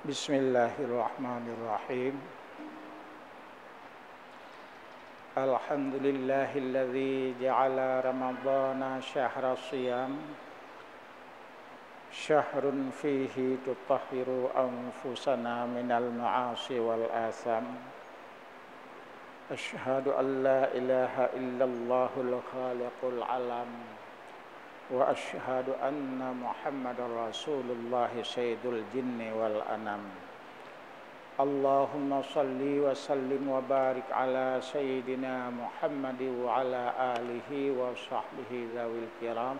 Bismillahirrahmanirrahim. Alhamdulillahilladzi ja'ala Ramadhana syahra shiyam syahrun fihi tutahhiru anfusana minal ma'asi wal asam. Asyhadu an la ilaha illallahul khaliqul alam wa asyhadu anna Muhammadar Rasulullah sayyidul jinni wal anam. Allahumma salli wa sallim wa barik ala sayyidina Muhammad wa ala alihi wa sahbihi zawil kiram.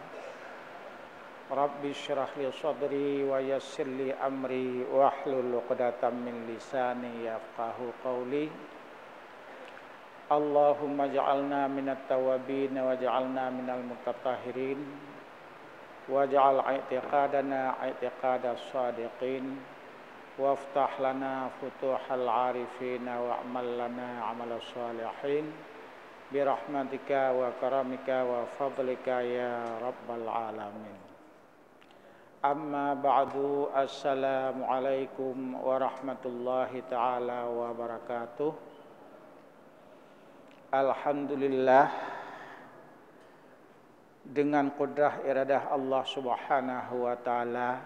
Rabbi syrah li sadri wa yassir li amri wa hlul 'uqdatam min lisani yafqahu qawli. Allahumma ja'alna minat tawabin wa ja'alna minal mutatahhirin waj'al i'tiqadana i'tiqadas shadiqin waftah lana futuhal arifin wa'mal lana 'amalas shalihin birahmatika wa karamika wa fadlika ya rabbal alamin. Amma ba'du, assalamu alaikum warahmatullahi ta'ala wabarakatuh. Alhamdulillah, dengan kudrah iradah Allah Subhanahu wa taala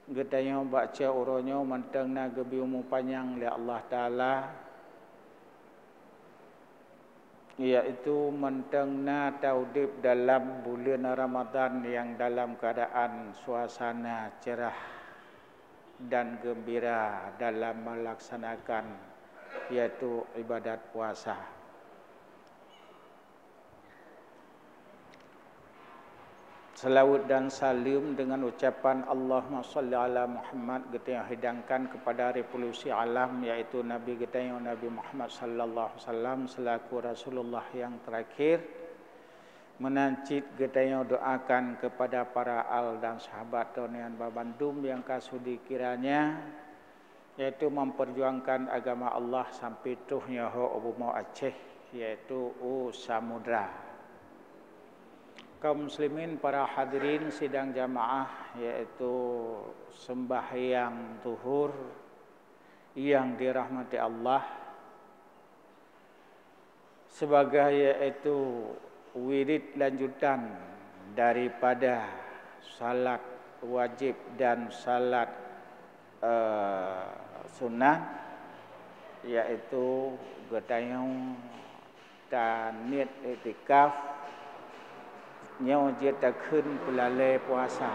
gedayo baca uronyo mentengna gebi umu panjang li Allah taala, yaitu mentengna taudib dalam bulan Ramadan yang dalam keadaan suasana cerah dan gembira dalam melaksanakan yaitu ibadat puasa. Salawat dan salam dengan ucapan Allahumma salli ala Muhammad kita yang hidangkan kepada revolusi alam, yaitu Nabi kita yang Nabi Muhammad sallallahu alaihi wasallam selaku Rasulullah yang terakhir. Menancit kita yang doakan kepada para al dan sahabat Tonian Babandum yang kasudi kiranya, yaitu memperjuangkan agama Allah sampai tuhnya ho Abu Aceh, yaitu Samudra. Kaum muslimin, para hadirin sidang jamaah, yaitu sembahyang zuhur yang dirahmati Allah, sebagai yaitu wirid lanjutan daripada salat wajib dan salat sunnah, yaitu getayung dan niat iktikaf nyaw jeta khun pelale puasa,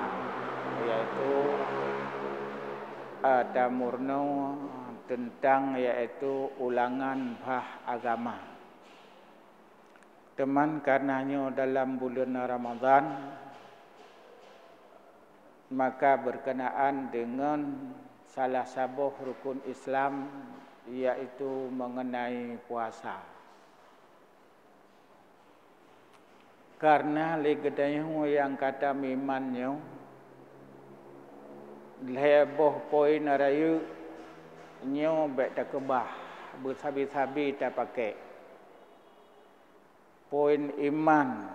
yaitu ada murno tentang yaitu ulangan bah agama. Teman, karenanya dalam bulan Ramadan maka berkenaan dengan salah satu rukun Islam, yaitu mengenai puasa. Karena legedayung yang kata mimannya leboh poin rayu nyo bet tak kebah bersabi-sabi tak pakai poin iman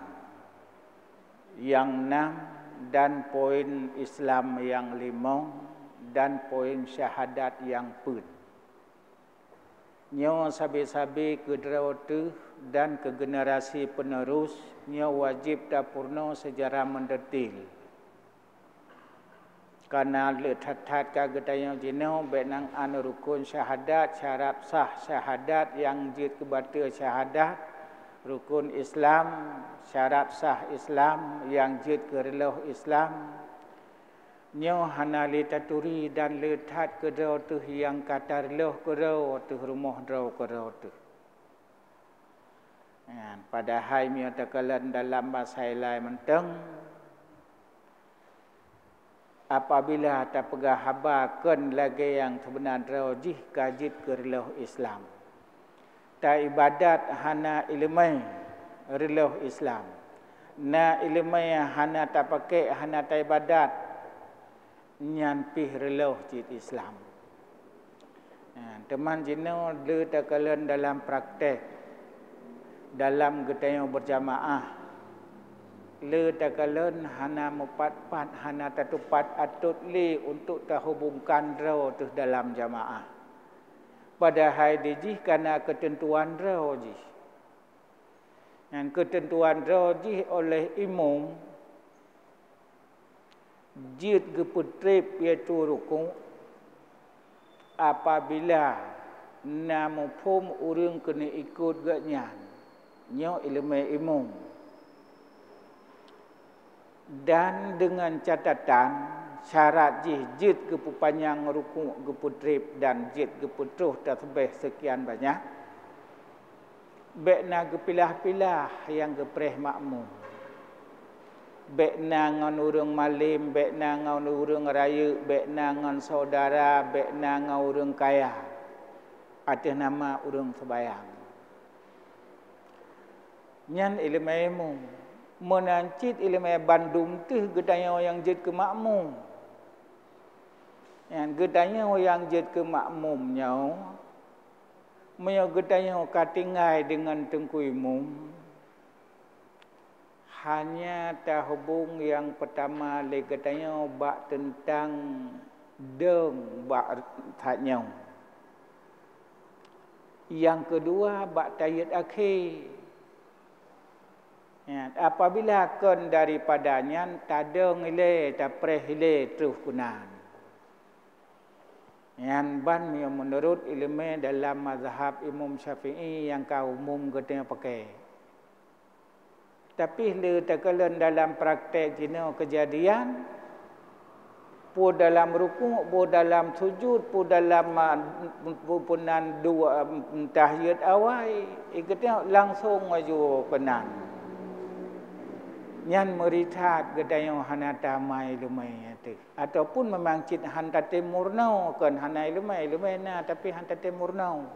yang 6 dan poin Islam yang 5 dan poin syahadat yang pun nyo sabi-sabi ke drawatu dan ke generasi penerus nyo wajib dapurno sejarah mendetil. Karena letat-tat kagetanya jino benang an rukun syahadat, syarat sah syahadat yang jid kebata syahadat, rukun Islam, syarat sah Islam yang jid kereloh Islam. Nyo hana letaturi dan letat kedau tu yang kata reloh kedau tu rumah draw kedau tu. Padahal mi takalan dalam bahasa lain menteng, apabila tak pegah habakan lagi yang sebenarnya rajih kajit kereloh Islam. Ta ibadat hana ilmai reloh Islam. Na ilmai hana tak pakai hana ta ibadat nyan pih reloh cit Islam. Teman jino le takalan dalam praktek dalam getayang berjamaah le takalen hana mepat-pat hana tatupat atut li untuk terhubungkan rau tu dalam jamaah. Padahal dijih karena ketentuan rau jih. Dan ketentuan rau jih oleh imam jid geputrip iaitu rukuk apabila nama pom urang kena ikut gatnyan nyo ilmu imam. Dan dengan catatan syarat jid kepanjang rukuk geputrip dan jid geputruh tasbih sekian banyak. Bekna gepilah-pilah yang gepreh makmum. Bekna ngan urang malim, bekna ngan urang raya, bekna ngan saudara, bekna ngan urang kaya. Atas nama urang sembahyang. Nyan ilmu imam. Menancit ilmu Bandung tu gedanya yang jid ke makmum. Yang gedanya yang jid ke makmumnya, menyo gedanya katingai dengan tengku imam. Hanya terhubung yang pertama le gedanya bak tentang deng bak tatnya. Yang kedua bak tayat akhir. Ya, apabila kon daripadanya tadeng ile tapreh ile terus kunan. Yang ban yang menurut ilmu dalam mazhab Imam Syafi'i yang kau umum katanya pakai. Tapi le takalan dalam praktek jino kejadian pu dalam rukuk, pu dalam sujud, pu dalam punan dua tahiyat awal, ikatnya langsung maju kenan. Nyan meritat gedayang hanata mai lumai tu ataupun memang cit hanta timurno kan hanai lumai na tapi hanta timurno.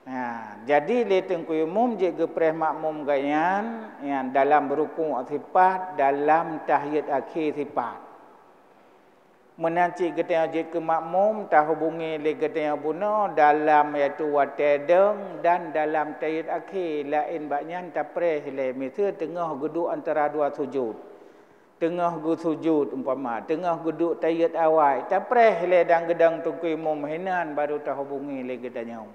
Nah, jadi le tengku umum je gepreh makmum gayan yang dalam rukuk sifat dalam tahiyat akhir sifat. Menanci gedayang je ke makmum tahubungi le gedayang buno dalam iaitu watedeng dan dalam tahiyat akhir lain baknyan tapreh le misal tengah duduk antara dua sujud. Tengah sujud umpama, tengah duduk tahiyat awal tapreh le dang gedang tengku umum hinan baru tahubungi le gedayang.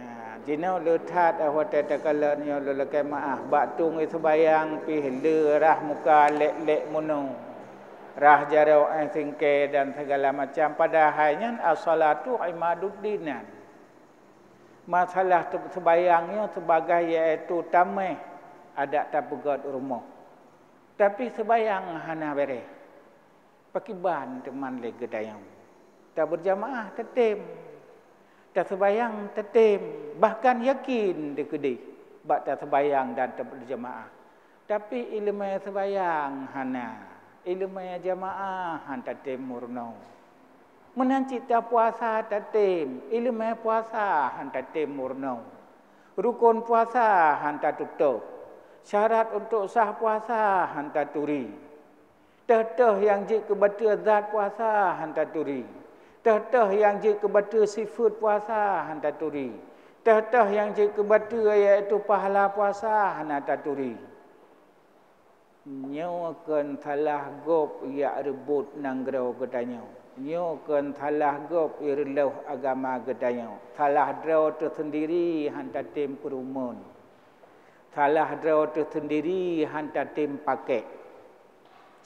Ha, jino letat awat takalan yo lelekai maah baktung sembayang pi le rah muka lek muno. Rah jarau singke dan segala macam padahalnya as-salatu imaduddin. Masalah sembayangnya sebagai iaitu tameh ada tapegat rumah. Tapi sembayang hana bere. Pakiban teman le gedayang. Tak berjamaah tetem. Tak sembayang tetem, bahkan yakin dekedi bak tak sembayang dan tak berjamaah. Tapi ilmu sembayang hana. Ilmu jamaah hantar timurno. Menanci tak puasa tatim. Ilmu puasa hantar timurno. Rukun puasa hantar tutup. Syarat untuk sah puasa hantar turi. Teteh yang jik kebetul zat puasa hantar turi. Teteh yang jik kebetul sifat puasa hantar turi. Teteh yang jik kebetul iaitu pahala puasa hantar turi. Nyo kan salah gop ya rebut nanggrau gedanya. Nyo kan salah gop irleuh agama gedanya. Salah drau tersendiri hantar tim perumun. Salah drau tersendiri hantar tim pakai.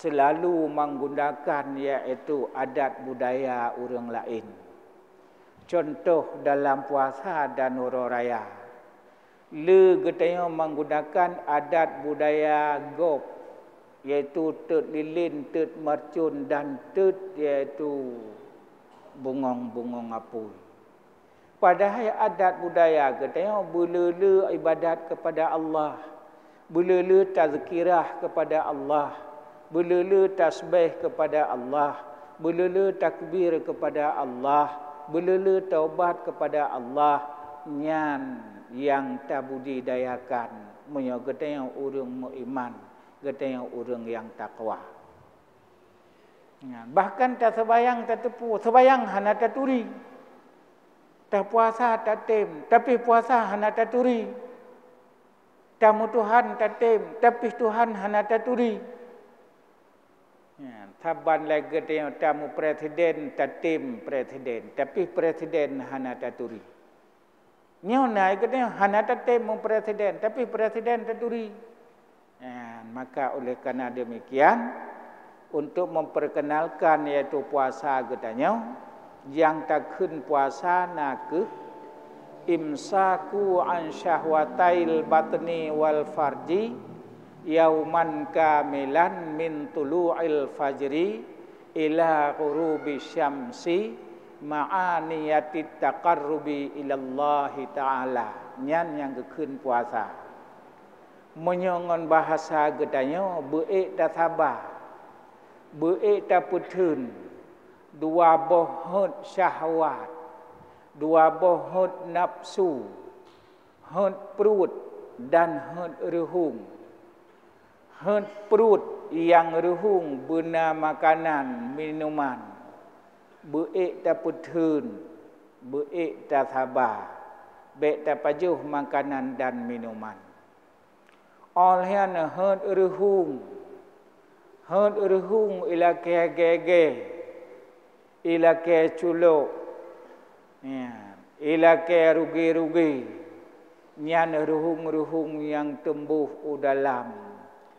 Selalu menggunakan iaitu adat budaya orang lain. Contoh dalam puasa dan Nurul Raya. Le gedanya menggunakan adat budaya gop. Iaitu tet lilin, tet mercun dan tet iaitu bungong-bungong apui. Padahal adat budaya katanya belele ibadat kepada Allah. Belele tazkirah kepada Allah. Belele tasbih kepada Allah. Belele takbir kepada Allah. Belele taubat kepada Allah. Nyan yang tak budidayakan. Menyogatnya orang beriman. Katanya orang yang takwa. Bahkan tak sembayang tak tepu. Sembayang hana tak turi. Tak puasa tak tem. Tapi puasa hana tak turi. tamu Tuhan tatim, tapi Tuhan hana taturi. Ya, taban lagi dia tamu presiden tatim presiden, tapi presiden hana taturi. Nyo naik dia hana tatim presiden, tapi presiden taturi. Ya, maka oleh karena demikian, untuk memperkenalkan yaitu puasa katanya, yang takun puasa nak imsaku an syahwatail batni wal farji yauman kamilan min tulu'il fajri ila ghurubi syamsi ma'aniyatit taqarrubi ilallahi ta'ala. Nyan yang kekun puasa menyongon bahasa gedanya beik dah sabar, beik dah putun, dua bohot syahwat, dua bohot nafsu, hot perut dan hot ruhung. Hot perut yang ruhung guna makanan, minuman. Beik dah putun, beik dah sabar, beik dah pajuh makanan dan minuman. Olehana hot ruhung, hot ruhung ila gege, ila ke culuk, ya, ila ke rugi-rugi, nyan ruhung-ruhung yang tumbuh dalam,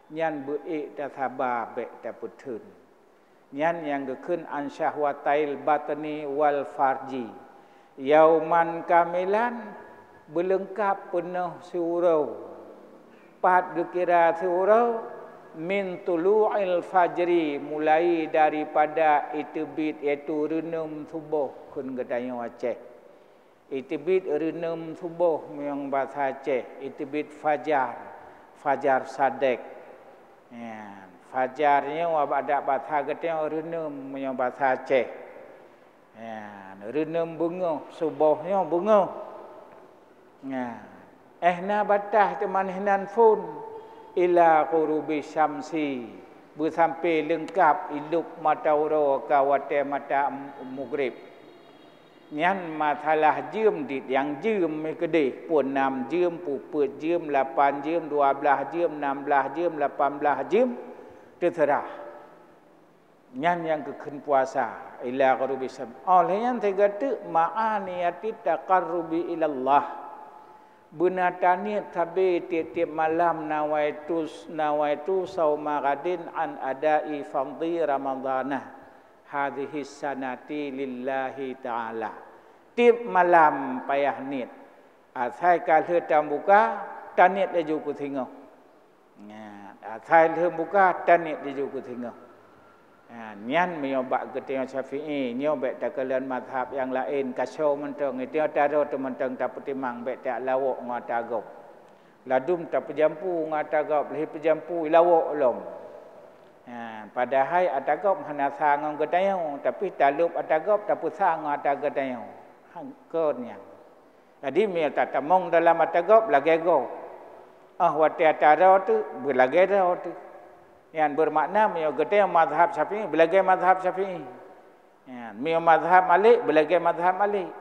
nyan beik dah sabar, beik dah putun, nyan yang gekun an syahwatail batni wal farji, yauman kamilan berlengkap penuh surau, pat dikira surau min tulu'il fajri, mulai daripada itibit iaitu renum subuh kun gedanya Aceh. Itibit renum subuh yang bahasa Aceh, itibit fajar, fajar sadek. Ya, fajarnya ada bahasa gedanya renum yang bahasa Aceh. Ya, renum bunga, subuhnya bunga. Ya, ehna batah teman hinan fun ila qurubi syamsi, bersampai lengkap iluk mata uro kawate mata maghrib. Nyan masalah jam dit yang jam kedih pun 6 jam, puput jam, 8 jam, 12 jam, 16 jam, 18 jam, terserah. Nyan yang kekun puasa ila qurubi syamsi. Oleh yang tiga tu ma'aniyati taqarrubi ilallah. Benatani tabi tiap-tiap malam nawaitu saumaradin an adai fardhi ramadhanah hadhihi sanati lillahi ta'ala. Tiap malam payah niat. Asai kalau tam buka tanit dia juga tengok. Ya, asai buka tanit dia juga tengok. Nyan menyobak ketika Syafi'i, nyobak tak kalian mazhab yang lain kasau mentang itu taro tementang tak petimang bet tak lawak ngatagop. Ladum tak pejampu ngatagop, leh pejampu lawak lom. Padahal atagop hana sangang ketayau, tapi talup atagop tak pusang atagotayau. Hangkonnya. Jadi mil tak tamong dalam atagop lagi go. Wati ataro tu berlagi ro tu. Yang bermakna mio gede mazhab Syafi'i belagai mazhab Syafi'i. Ya, mio mazhab Malik belagai mazhab Malik.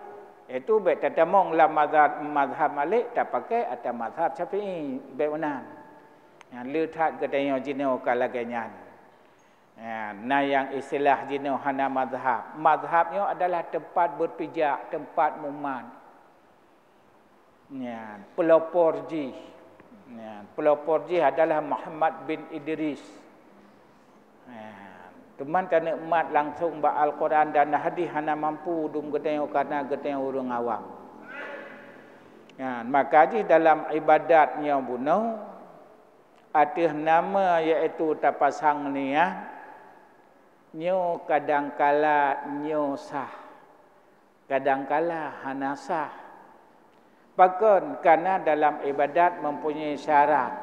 Itu bet tatamong la mazhab Malik tak pakai atau mazhab Syafi'i bet mana. Yang letak gede yang jino kalaganyan. Ya, nah yang istilah jino hana mazhab. Mazhabnya adalah tempat berpijak, tempat muman. Ya, peloporji. Ya, peloporji adalah Muhammad bin Idris. Teman tak nikmat langsung baca Al-Quran dan hadis hana mampu dum gedeng karena gedeng orang awam. Ya, maka di dalam ibadatnya bunuh ada nama iaitu tapasang niat nyo kadangkala nyo sah, kadangkala hana sah. Bahkan karena dalam ibadat mempunyai syarat.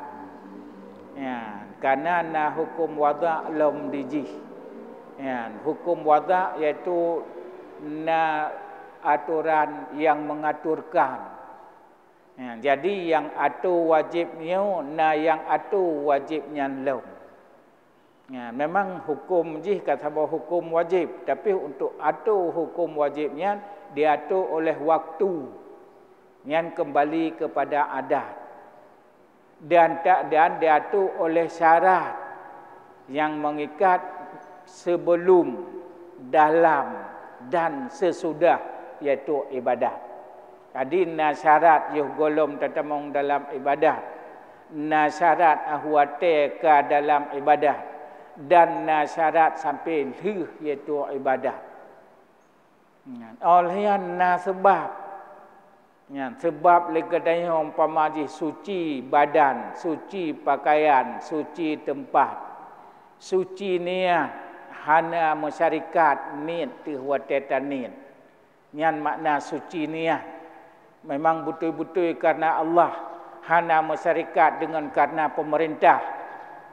Ya, karena na hukum wada' lom dijih. Ya, hukum wada' iaitu na aturan yang mengaturkan. Ya, jadi yang atu wajibnya na yang atu wajibnya lom. Ya, memang hukum jih kata bahwa hukum wajib, tapi untuk atu hukum wajibnya diatur oleh waktu yang kembali kepada adat. dan diatur oleh syarat yang mengikat sebelum, dalam dan sesudah, iaitu ibadat. Jadi syarat yuh golom tetemong dalam ibadat, syarat ahwate ke dalam ibadat, dan syarat sampai lih iaitu ibadat. Oleh sebab lekadanya umpama suci badan, suci pakaian, suci tempat, suci niat, hana masyarakat niat tihwateta niat. Nyan makna suci niat. Memang betul-betul karena Allah, hana masyarakat dengan karena pemerintah,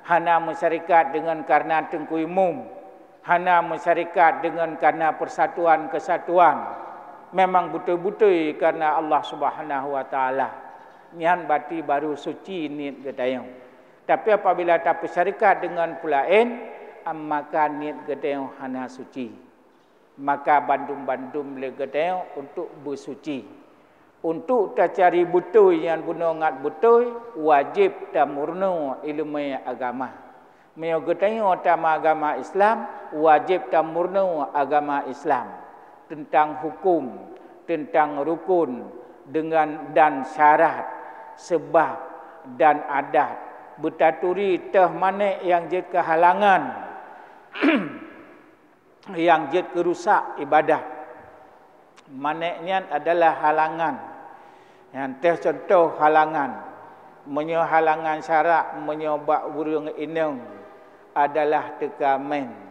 hana masyarakat dengan karena tengku umum, hana masyarakat dengan karena persatuan kesatuan. Memang betul-betul karena Allah Subhanahu wa taala. Nyan bati baru suci niat gedayong. Tapi apabila tak bersyarikat dengan pulain, maka niat gedayong hana suci. Maka bandum-bandum le gedayong untuk bersuci. Untuk tak cari betul yang bunongat betul, wajib tak murno ilmu agama. Meo gedayong utama agama Islam, wajib tak murno agama Islam. Tentang hukum, tentang rukun dengan dan syarat, sebab dan adat, bertaturi teh mana yang jid kehalangan yang jid kerusak ibadah. Manaknya adalah halangan. Yang teh contoh halangan, menyo halangan syarat menyobak urang ineng adalah tekamen.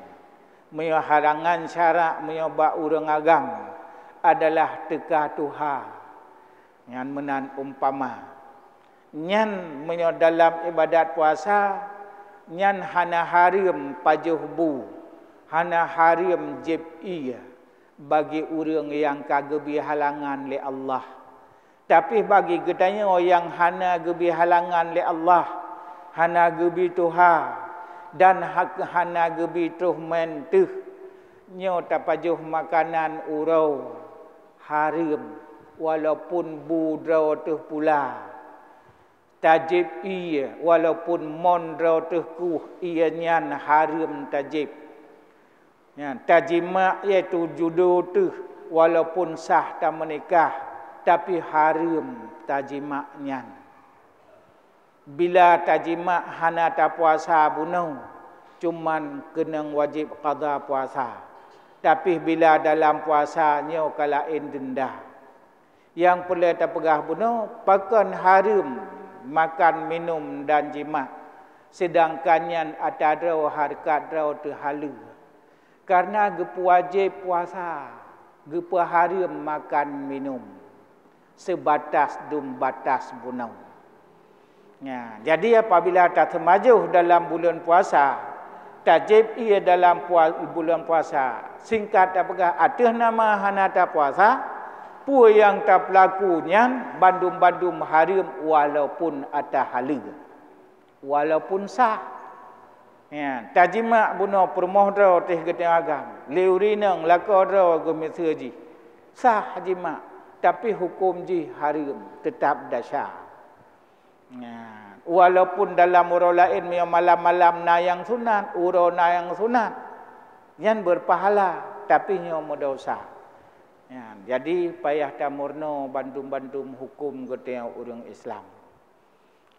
Menyo halangan syarak menyobak urang agam adalah teka Tuhan. Yang menan umpama. Nyan menyo dalam ibadat puasa, nyan hana harim pajuhbu, hana harim jib'iyah bagi urang yang kagebi halangan le Allah. Tapi bagi gedanya yang hana gebi halangan le Allah, hana gebi Tuhan, dan hana gebi tuh menteh nyo tapajuh makanan urau harim walaupun budrau tuh pula tajib iya walaupun mondrau tuh kuh iya nyan harim tajib ya tajima iaitu judo tuh walaupun sah tak menikah tapi harim tajima nyan. Bila tajima hana tak puasa bunau, cuman kena wajib qada puasa. Tapi bila dalam puasanya kalain denda. Yang perlu tak pegah bunau, pakan harim makan minum dan jima. Sedangkan yang atadau harkat rau terhalu. Karena gepu wajib puasa, gepu harim makan minum. Sebatas dum batas bunau. Ya, jadi apabila tak termajuh dalam bulan puasa, tajib ia dalam bulan puasa. Singkat tak pegah atas nama hana tak puasa, pu yang tak pelakunya bandum-bandum harim walaupun atah halu. Walaupun sah. Ya, tajima bunuh permohdra teh gedeng agam. Leurinang lakodra gemiseji. Sah jima, tapi hukum ji harim tetap dasar. Ya, walaupun dalam urau lain malam-malam na yang sunat, urau na yang sunat, yang berpahala, tapi nyo dosa. Ya, jadi payah tamurno bandum-bandum hukum gedeng orang Islam.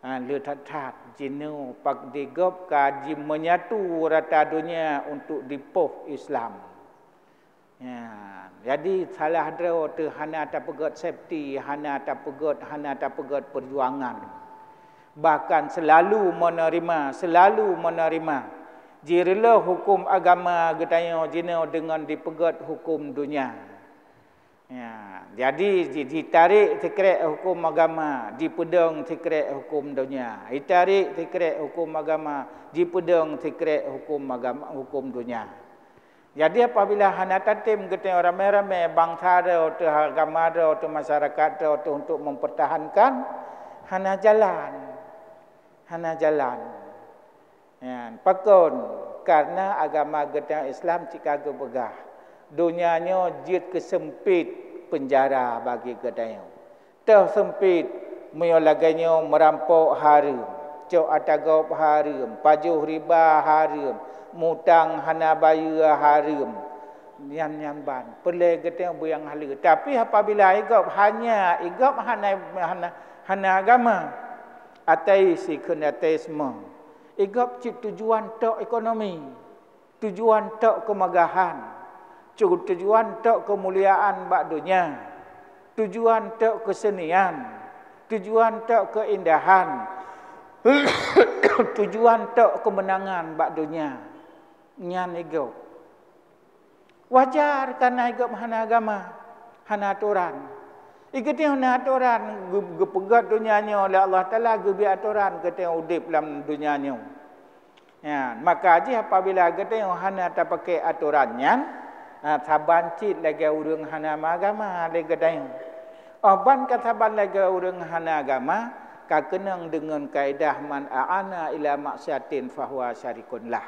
Letat-tat jinu pak digop kaji menyatu rata dunia untuk dipoh Islam. Ya, jadi salah drau tu hana tak pegot safety, hana tak pegot perjuangan. Bahkan selalu menerima jirilah hukum agama getanya jino dengan dipegat hukum dunia. Ya, jadi ditarik tikrek hukum agama, dipedang tikrek hukum dunia. Ditarik tikrek hukum agama, dipedang tikrek hukum agama, hukum dunia. Jadi apabila hana tatim getanya ramai-ramai bangsa atau agama atau masyarakat atau untuk mempertahankan hana jalan. Ya, pakon karena agama gedang Islam jika gebegah. Dunianya jid kesempit penjara bagi gedang. Tersempit Mio laganya merampok haram, cok atagop haram, pajuh riba haram, mutang hana bayar haram. Nian ban. Pelai kita yang hala. Tapi apabila igop hanya hana agama, ateisme. Igop tujuan tok ekonomi, tujuan tok kemegahan, tujuan tok kemuliaan bak dunia, tujuan tok kesenian, tujuan tok keindahan, tujuan tok kemenangan bak dunia. Nyan igop. Wajar karena igop hana agama, hana aturan. Ikutnya hana aturan, gepegat dunianya oleh Allah Ta'ala, gebi aturan kita udip dalam dunianya. Ya, maka aja apabila kita hana tak pakai aturannya, sabancit lagi urang hana agama lagi kita. Ban kataban lagi urang hana agama, kakenang dengan kaedah man a'ana ila maksiatin fahuwa syarikun lah.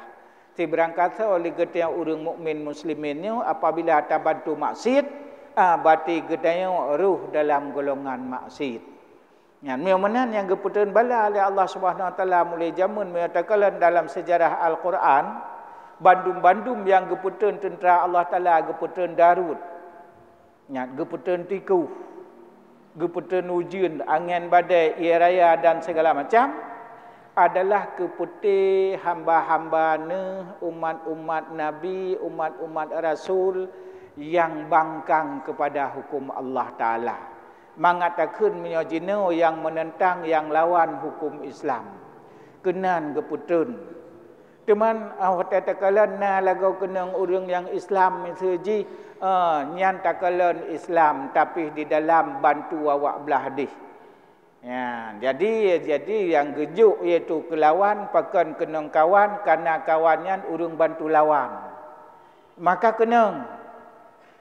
Si berangkata oleh kita urang mukmin musliminnya apabila tak bantu maksiat, berarti kita ruh dalam golongan maksiat. Ya, memang yang keputusan bala oleh Allah Subhanahu Wa Taala mulai zaman menyatakan dalam sejarah Al-Quran, bandum-bandum yang keputusan tentera Allah Taala keputusan Darud, ya, keputusan tiku, keputusan ujian, angin badai, air raya dan segala macam adalah keputih hamba-hamba umat-umat Nabi, umat-umat Rasul yang bangkang kepada hukum Allah Ta'ala. Mengatakan menyojino yang menentang, yang lawan hukum Islam. Kenan keputun. Teman, awak takalan na lagau kenang orang yang Islam seji, nyan takalan Islam tapi di dalam bantu awak belah dih. Ya, jadi yang gejuk iaitu kelawan pakan kenang kawan karena kawannya urung bantu lawan. Maka kenang.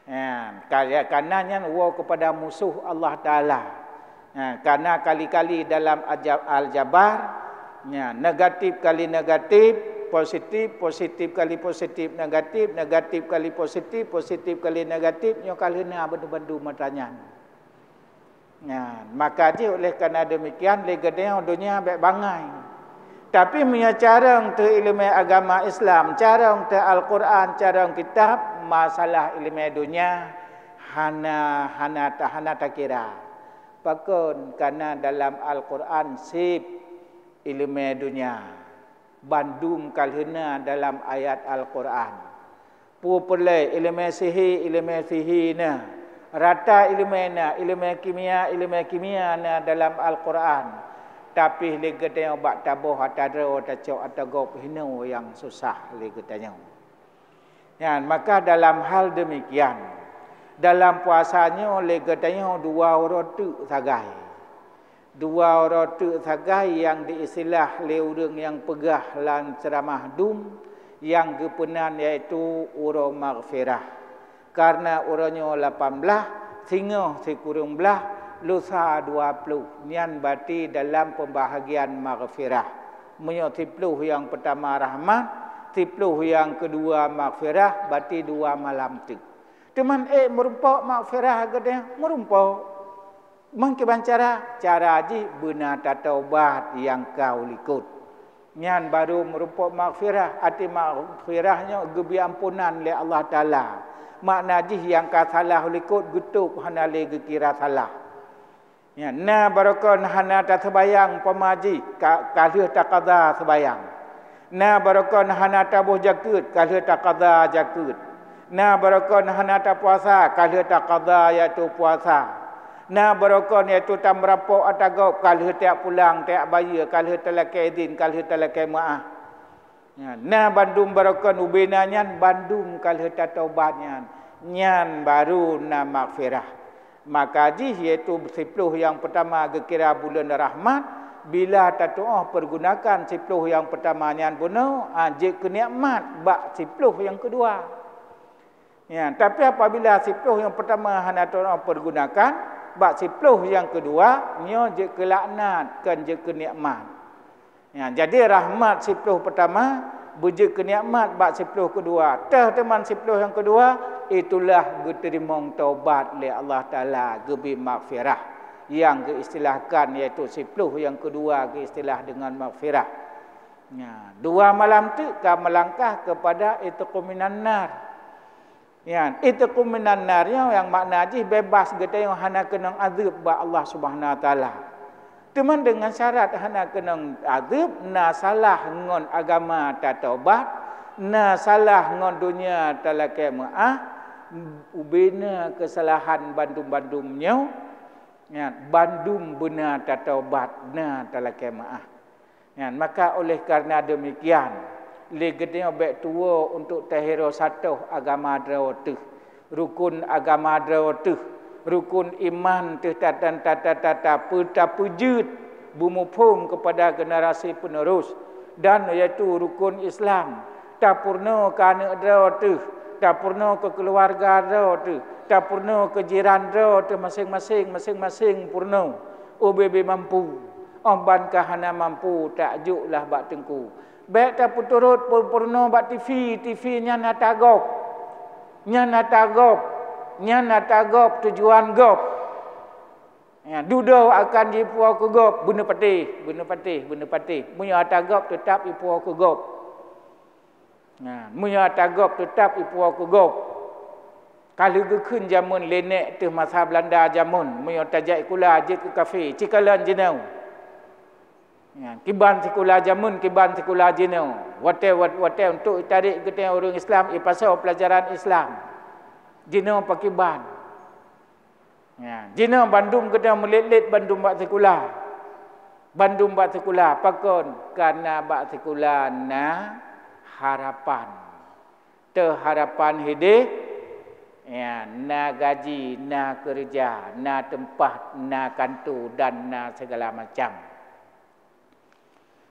Ya, karenanya war kepada musuh Allah Taala. Ya, karena kali-kali dalam Al-Jabar, ya, negatif kali negatif, positif kali positif, negatif kali positif kali negatif, nyo kalina bandu-bandu matanya. Ya, maka dia oleh kerana demikian legednya dunia baik bangai. Tapi punya cara untuk ilmu agama Islam, cara untuk Al-Quran, cara untuk kitab, masalah ilmu dunia hana tak kira. Pakun kerana dalam Al-Quran sip ilmu dunia. Bandum kalhina dalam ayat Al-Quran. Pupulai ilmu sihir na. Rata ilmu kimia na dalam Al-Quran. Tapi legetanya bak tabuh atadro atacok atagop hino yang susah legetanya. Ya, maka dalam hal demikian, dalam puasanya legetanya 2 rotu sagai. 2 rotu sagai yang diistilah le urang yang pegah lan ceramah dum yang kepenan iaitu uro maghfirah. Karena uronya 18, singa sekurang belah, lusa 20. Nian berarti dalam pembahagian maghfirah. Menyo 10 yang pertama rahmat, 10 yang kedua maghfirah, berarti 2 malam tu. Teman merumpok maghfirah katanya, merumpok. Mungkin cara haji benar taubat yang kau likut. Nian baru merumpok maghfirah, arti maghfirahnya gebi ampunan oleh Allah Ta'ala. Makna jih yang ka salah likut gutup hana le kira salah. Ya, na barakon hana ta sebayang pemaji kalih ta qada sebayang. Na barakon hana ta boh jakut kalih ta qada jakut. Na barakon hana ta puasa kalih ta qada iaitu puasa. Na barakon iaitu ta merapok atagau kalih tak pulang tak bayar kalih ta lakai izin kalih ta lakai maaf. Ya, na bandum barakon ubina nyan bandum kalih ta taubatnya nyan baru na maghfirah. Maka jih iaitu 10 yang pertama kira bulan rahmat bila tatuah pergunakan 10 yang pertama nyan bunuh ajik ke nikmat bak 10 yang kedua. Ya, tapi apabila 10 yang pertama hana tatuah pergunakan bak 10 yang kedua nyo je ke laknat kan je ke nikmat. Ya, jadi rahmat 10 pertama, bujuk ke nikmat bak 10 kedua. Tah teman 10 yang kedua, itulah diterima taubat oleh Allah Ta'ala, gebi maghfirah. yang keistilahkan iaitu 10 yang kedua keistilah dengan maghfirah. Ya, 2 malam tu kan melangkah kepada itqu minan nar. Ya, itqu minan nar yang makna ji bebas gede yang hana kena azab ba Allah Subhanahu wa taala. Teman dengan syarat hana kena azab na salah ngon agama tak taubat, na salah ngon dunia talakai maah, ubena kesalahan bandum-bandumnya, ya, bandum benar tak taubat na talakai maah. Ya, maka oleh karena demikian, legednya baik tua untuk tahiro satu agama drawatuh, rukun agama drawatuh, rukun iman tu dan tata pujud bumupung kepada generasi penerus, dan iaitu rukun Islam tak purna kana drawatuh, tak purna ke keluarga drawatuh, tak purna ke jiran drawatuh, masing-masing purna. OBB mampu, omban kahana mampu tak juklah bak tengku. Baik tak puturut purna bak TV nya nak tagop. Nya nak tagop tujuan gop. Ya, duduk akan di puau ke gop, benda patih. Munya tagop tetap di puau ke gop. Nah, munya tagop tetap di puau ke gop. Kalau gekun jamun lenek tu masa Belanda jamun, munya tajak kula je ke kafe, cikalan jenau. Ya, kiban sekolah jamun, kiban sekolah jenau. Hotel untuk tarik ke orang Islam, pasal pelajaran Islam. Jenau pakiban. Ya, jenau Bandung kena melelet Bandung bak sekolah. Bandung bak sekolah pakon karena bak sekolah na harapan. Harapan hidup, ya, na gaji, na kerja, na tempat, na kantor dan na segala macam.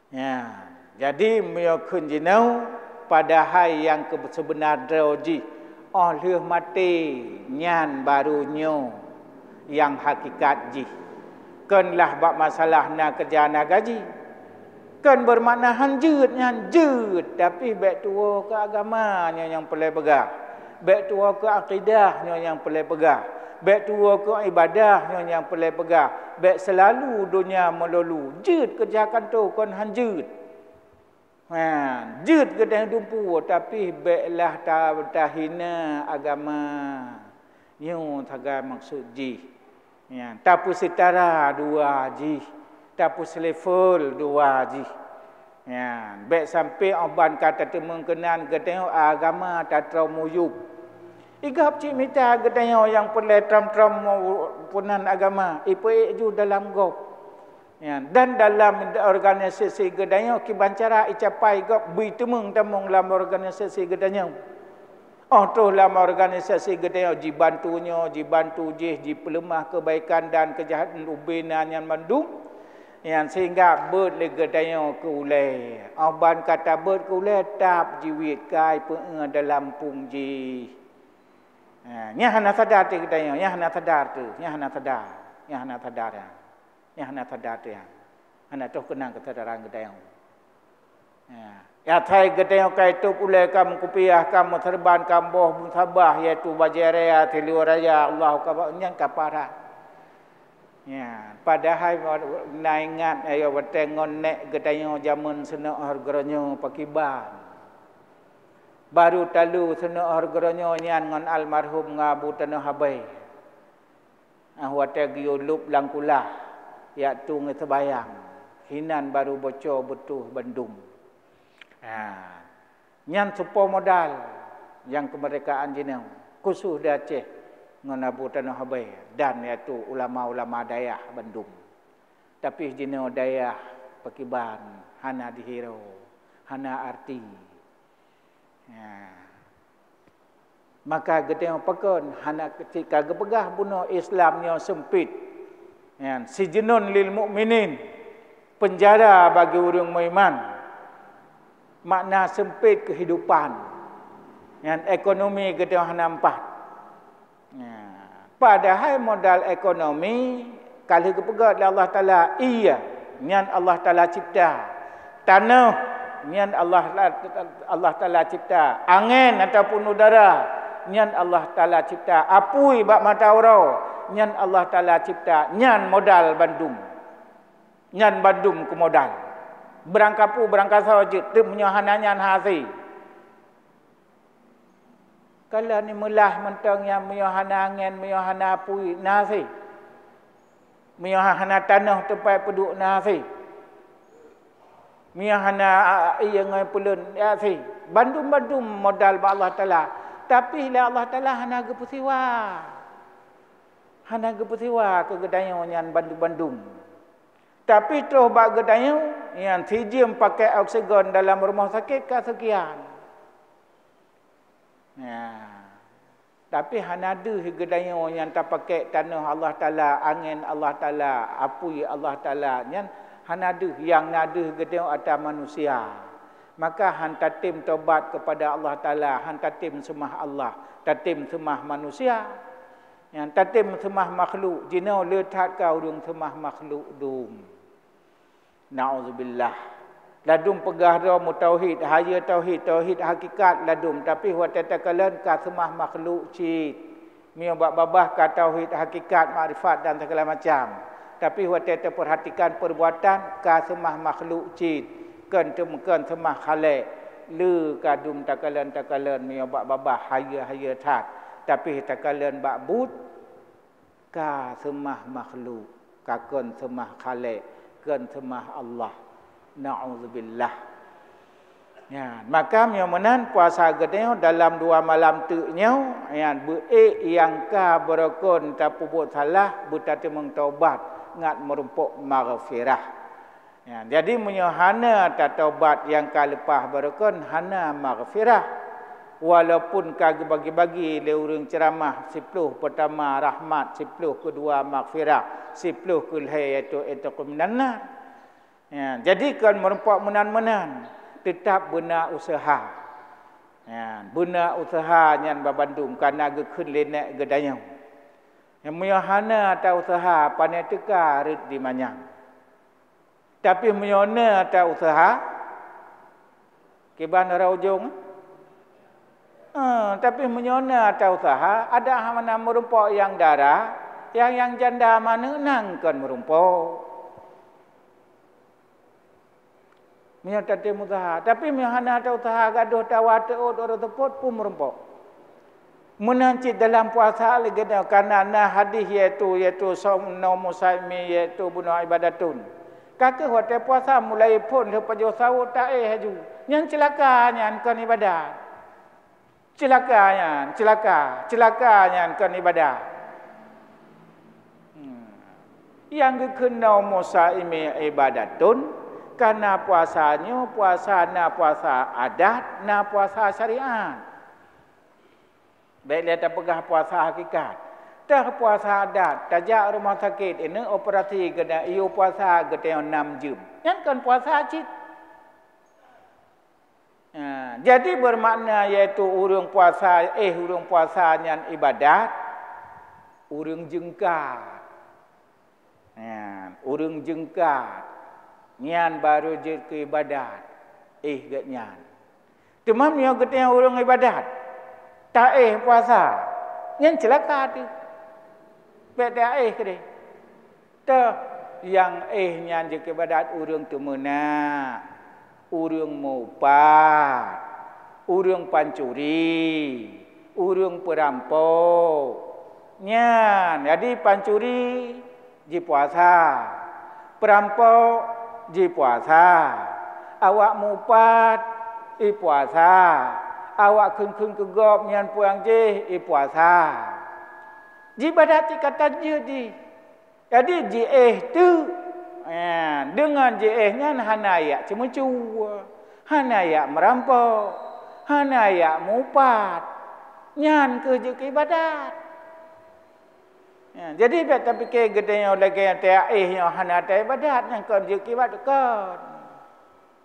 Ya, jadi meyakun jenau pada hari yang sebenar droji oleh mati nyan barunya yang hakikat ji. Kenlah bab masalah na kerja na gaji. Kan bermakna hanjut nyan jut, tapi baik tua ke agamanya yang pelai pegah. Baik tua ke akidahnya yang pelai pegah. Baik tua ke ibadahnya yang pelai pegah. Baik selalu dunia melulu. Jut kerjakan tu kon hanjut. Jut ke dah dumpu, tapi baiklah tahina agama. Yu taga maksud ji. Ya, tapu setara 2 ji. Tapu selevel 2 ji. Ya, baik sampai oban kata temengkenan ke tengok agama tak traumuyub. Igap cik mita gedanya yang pelai tram-tram punan agama. Ipe ju dalam gop. Ya, dan dalam organisasi gedanya kibancara icapai gop bui temung dalam organisasi gedanya. Tu dalam organisasi gedanya ji bantu ji pelemah kebaikan dan kejahatan ubenan yang mandung. Yang sehingga ber le gedanya ke ulai. Oban kata ber ke ulai tap jiwit kai dalam pung ji. Nya hana sadar tu gedanya, nya hana sadar tu, nya hana sadar ya. Nya hana sadar tu ya. Hana tu kenang kesadaran gedanya. Ya thai gedanya kai tu ulai kam kupiah kam serban kam boh musabah iaitu bajaraya tilu raya Allah kabar nyang kaparat. Ya, padahal naingat ayo wetengon nek gedanya jamun sena harganya pakiban. Baru talu sena harganya nyan ngon almarhum ngabu tanah habai. Wate giulup langkulah ya tu ngesebayang. Hinan baru bocor betuh Bandung. Nyan supo modal yang kemerdekaan jenau khusus di Aceh ngon Abu Tanah Habai dan iaitu ulama-ulama dayah Bandung. Tapi jenau dayah pakiban hana dihirau, hana arti. Maka gedeng pakon hana ketika gepegah bunuh Islamnya sempit. Sijnun lil mukminin, penjara bagi orang beriman. Makna sempit kehidupan. Yang ekonomi gedeng hana empat. Padahal modal ekonomi kalau kepegat Allah Taala iya nyan Allah Taala cipta tanah nyan Allah Taala cipta angin ataupun udara nyan Allah Taala cipta apui bak mata orang nyan Allah Taala cipta, nyan modal bandum. Nyan bandum ku modal. Berangkapu berangkat saja tu menyohananya hazi. Kalau ni melah mentang yang menyohana angin, menyohana pui nasi. Menyohana tanah tempat penduduk nasi. Menyohana ia ngai pulun nasi. Bandum-bandum modal ba Allah Taala. Tapi la Allah Taala hana gepusiwa. Hana gepusiwa ke gedayo nyan bandum-bandum. Tapi terus bak gedayo yang sijim pakai oksigen dalam rumah sakit ka sekian. Ya. Tapi hanadu gedayo yang tak pakai tanah Allah Taala, angin Allah Taala, apui Allah Taala, yang hanadu yang nadu gedayo atas manusia. Maka han tatim taubat kepada Allah Taala, han tatim sembah Allah, tatim sembah manusia. Yang tatim sembah makhluk, jino letat kau urung sembah makhluk dum. Nauzubillah. Ladum pegah ro mutauhid, haya tauhid, tauhid hakikat ladum, tapi wa tatakalan ka sembah makhluk cit. Mio babah ka tauhid hakikat, makrifat dan segala macam. Tapi wa perhatikan perbuatan ka sembah makhluk cit. Kan temukan sembah khalik. Le kadum takalan mio babah haya tat. Tapi takalan ba'bud ka sembah makhluk, ka kon sembah khalik, kan sembah Allah. Na'udzubillah. Ya, maka menan puasa gedeo dalam 2 malam tu nyau yang yang ka berokon tak pubut salah buta temung taubat ngat merumpuk maghfirah. Ya, jadi menyohana tak taubat yang ka lepas berokon hana maghfirah. Walaupun ka bagi-bagi le urang ceramah 10 pertama rahmat, 10 kedua maghfirah, 10 kulhay iaitu itaquminanna. Ya, jadi kan merempak menan-menan tetap benar usaha. Ya, benar usaha nyan babandum kana gekun lenek gedayang. Yang meyohana atau usaha panai teka rit di manyang. Tapi meyohana atau usaha kiban ora ujung. Tapi meyohana atau usaha ada mana merempak yang darah, yang janda mana nang kan merempak. Mia tate mutaha, tapi mia hana ta utaha gaduh tawate orang tepot pun merempok. Menancit dalam puasa lagi dah karena hadis iaitu saum naum musaimi iaitu bunuh ibadatun. Kakek hotel puasa mulai pun lepas jo sahur tak haju. Yang celakanya kan ibadat. Celakanya kan ibadat. Yang kena musaimi ibadatun karena puasanya puasa adat, puasa syariat. Baik dia tak pegah puasa hakikat. Tak puasa adat, tajak rumah sakit ini operasi kena iyo puasa geteo 6 jam. Yang kan puasa cit. Jadi bermakna iaitu urang puasa nyan ibadat, urang jengkat. Urang jengkat. Nyan baru je ke ibadat. Get nyan. Temam yang ketanya orang ibadat. Tak puasa. Nyan celaka tu. Beda ke dia. Tak yang nyan je ke ibadat orang temena. Orang mupat. Orang pancuri. Orang perampok. Nyan. Jadi pancuri je puasa. Perampok ji puasa, awak mupat puasa, awak keng kegop nyan puang je puasa. Ji badat kata je di. Jadi ji tu dengan ji nyan hanaya cemucu, hanaya merampok, hanaya mupat. Nyan ke je ke ibadat. Jadi tak fikir gedenya lagi yang yang hana tak ibadat yang kan je kibat kan.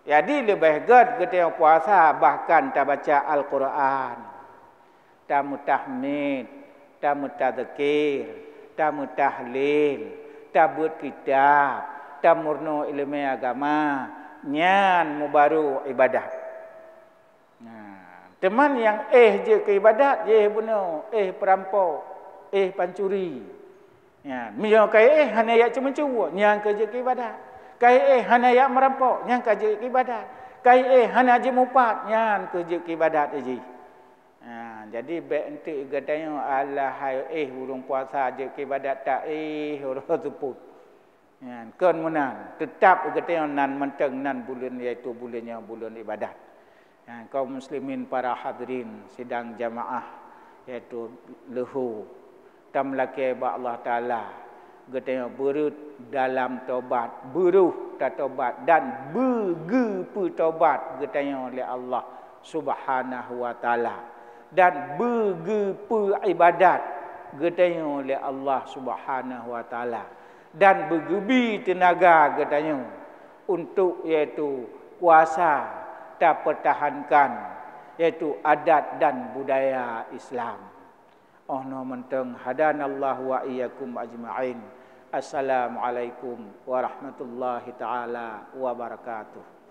Jadi lebih gedenya puasa bahkan tak baca Al-Quran. Tak mutahmid, tak mutadzkir, tak mutahlil, tak buat kitab, tak murno ilmu agama, nyan mubaru ibadat. Teman yang je ke ibadat, je bunuh, perampok, pancuri. Ya, mio kai hana ya cuma nyang kerja ke ibadat. Kai hana ya merampok, nyang kerja ke ibadat. Kai hana je mupat, nyang kerja ke ibadat aje. Jadi baik ente katanya Allah urung puasa je ke ibadat tak urang teput. Ya, kan menan tetap katanya nan menteng nan bulan iaitu bulannya bulan ibadat. Ya, kaum muslimin para hadirin sidang jamaah iaitu lehu tamlaki ba Allah Taala katanya berut dalam taubat beruh tak taubat dan bergepu taubat katanya oleh Allah Subhanahu wa taala dan bergepu ibadat katanya oleh Allah Subhanahu wa taala dan bergebi tenaga katanya untuk iaitu kuasa tak pertahankan iaitu adat dan budaya Islam. Ono menteng hadanallahu wa iyyakum ajma'in. Assalamualaikum warahmatullahi taala wabarakatuh.